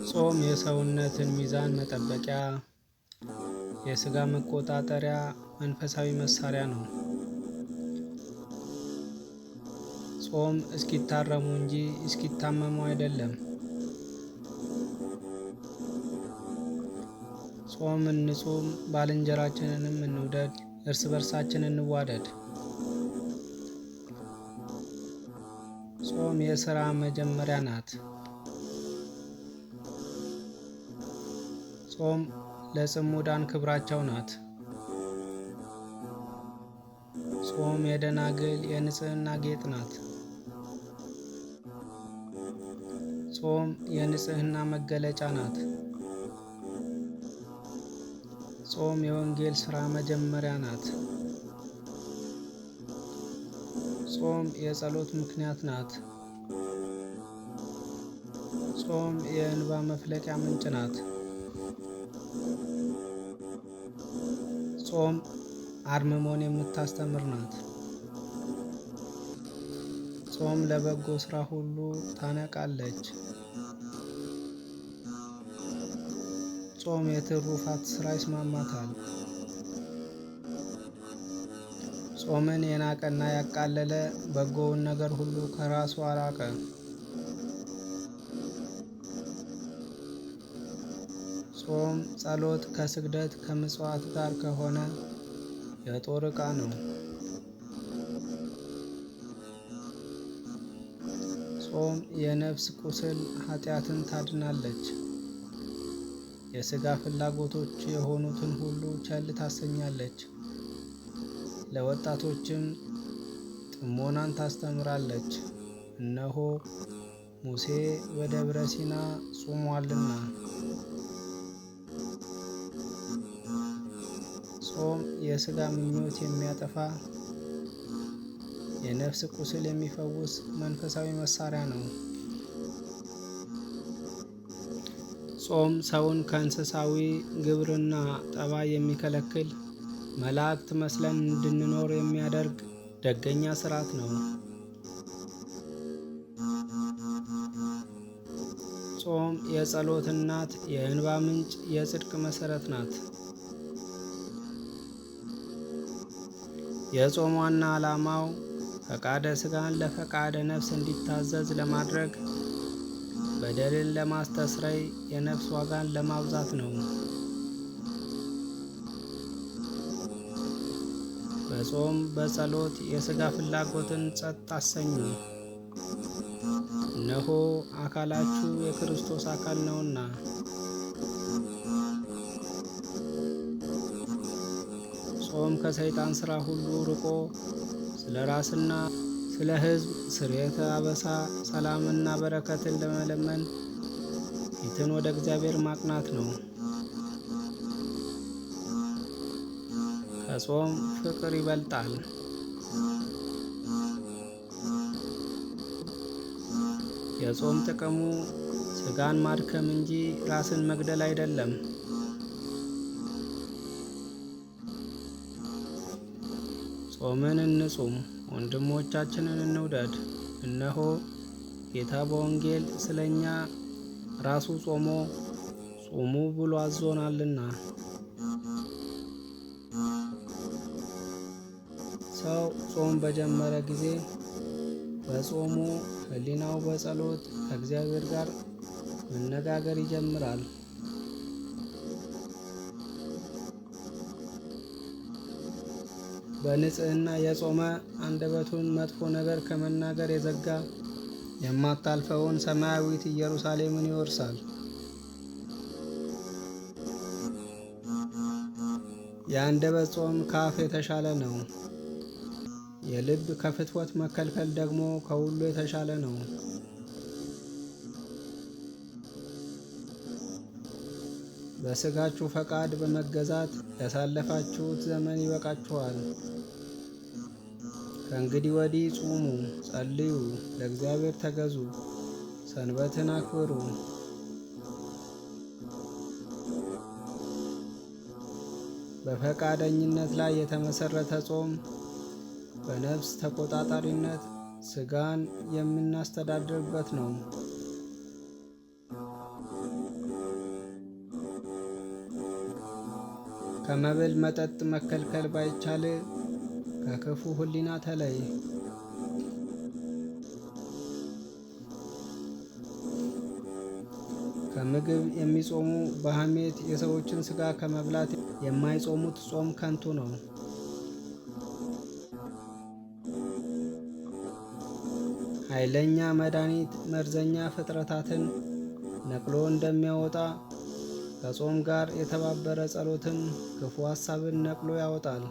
ጾም የሰውነትን ሚዛን መጠበቂያ፣ የሥጋ መቆጣጠሪያ መንፈሳዊ መሳሪያ ነው። ጾም እስኪታረሙ እንጂ እስኪታመሙ አይደለም። ጾም እንጹም፣ ባልንጀራችንንም እንውደድ፣ እርስ በርሳችን እንዋደድ። ጾም የሥራ መጀመሪያ ናት። ጾም ለጽሙዳን ክብራቸው ናት። ጾም የደናግል የንጽህና ጌጥ ናት። ጾም የንጽህና መገለጫ ናት። ጾም የወንጌል ሥራ መጀመሪያ ናት። ጾም የጸሎት ምክንያት ናት። ጾም የእንባ መፍለቂያ ምንጭ ናት። ጾም አርምሞን የምታስተምር ናት። ጾም ለበጎ ሥራ ሁሉ ታነቃለች። ጾም የትሩፋት ሥራ ይስማማታል። ጾምን የናቀና ያቃለለ በጎውን ነገር ሁሉ ከራሱ አራቀ። ጾም ጸሎት ከስግደት ከምጽዋት ጋር ከሆነ የጦር ዕቃ ነው። ጾም የነፍስ ቁስል ኃጢአትን ታድናለች። የሥጋ ፍላጎቶች የሆኑትን ሁሉ ቸል ታሰኛለች። ለወጣቶችም ጥሞናን ታስተምራለች። እነሆ ሙሴ በደብረ ሲና ጾሟልና። ጾም የሥጋ ምኞት የሚያጠፋ የነፍስ ቁስል የሚፈውስ መንፈሳዊ መሳሪያ ነው። ጾም ሰውን ከእንስሳዊ ግብርና ጠባይ የሚከለክል መላእክት መስለን እንድንኖር የሚያደርግ ደገኛ ሥርዓት ነው። ጾም የጸሎት እናት፣ የእንባ ምንጭ፣ የጽድቅ መሠረት ናት። የጾም ዋና ዓላማው ፈቃደ ሥጋን ለፈቃደ ነፍስ እንዲታዘዝ ለማድረግ፣ በደልን ለማስተስረይ፣ የነፍስ ዋጋን ለማብዛት ነው። በጾም በጸሎት የሥጋ ፍላጎትን ጸጥ አሰኙ። እነሆ አካላችሁ የክርስቶስ አካል ነውና። ጾም ከሰይጣን ሥራ ሁሉ ርቆ ስለ ራስና ስለ ሕዝብ ስርየተ አበሳ ሰላምና በረከትን ለመለመን ፊትን ወደ እግዚአብሔር ማቅናት ነው። ከጾም ፍቅር ይበልጣል። የጾም ጥቅሙ ሥጋን ማድከም እንጂ ራስን መግደል አይደለም። ጾምን እንጹም፣ ወንድሞቻችንን እንውደድ። እነሆ ጌታ በወንጌል ስለ እኛ ራሱ ጾሞ ጹሙ ብሎ አዞናልና። ሰው ጾም በጀመረ ጊዜ በጾሙ ሕሊናው በጸሎት ከእግዚአብሔር ጋር መነጋገር ይጀምራል። በንጽህና የጾመ አንደበቱን መጥፎ ነገር ከመናገር የዘጋ የማታልፈውን ሰማያዊት ኢየሩሳሌምን ይወርሳል። የአንደበት ጾም ከአፍ የተሻለ ነው። የልብ ከፍትወት መከልከል ደግሞ ከሁሉ የተሻለ ነው። በሥጋችሁ ፈቃድ በመገዛት ያሳለፋችሁት ዘመን ይበቃችኋል። ከእንግዲህ ወዲህ ጹሙ፣ ጸልዩ፣ ለእግዚአብሔር ተገዙ፣ ሰንበትን አክብሩ። በፈቃደኝነት ላይ የተመሰረተ ጾም በነፍስ ተቆጣጣሪነት ሥጋን የምናስተዳድርበት ነው። ከመብል መጠጥ መከልከል ባይቻል ከክፉ ሕሊና ተለይ። ከምግብ የሚጾሙ በሐሜት የሰዎችን ሥጋ ከመብላት የማይጾሙት ጾም ከንቱ ነው። ኃይለኛ መድኃኒት መርዘኛ ፍጥረታትን ነቅሎ እንደሚያወጣ ከጾም ጋር የተባበረ ጸሎትም ክፉ ሐሳብን ነቅሎ ያወጣል።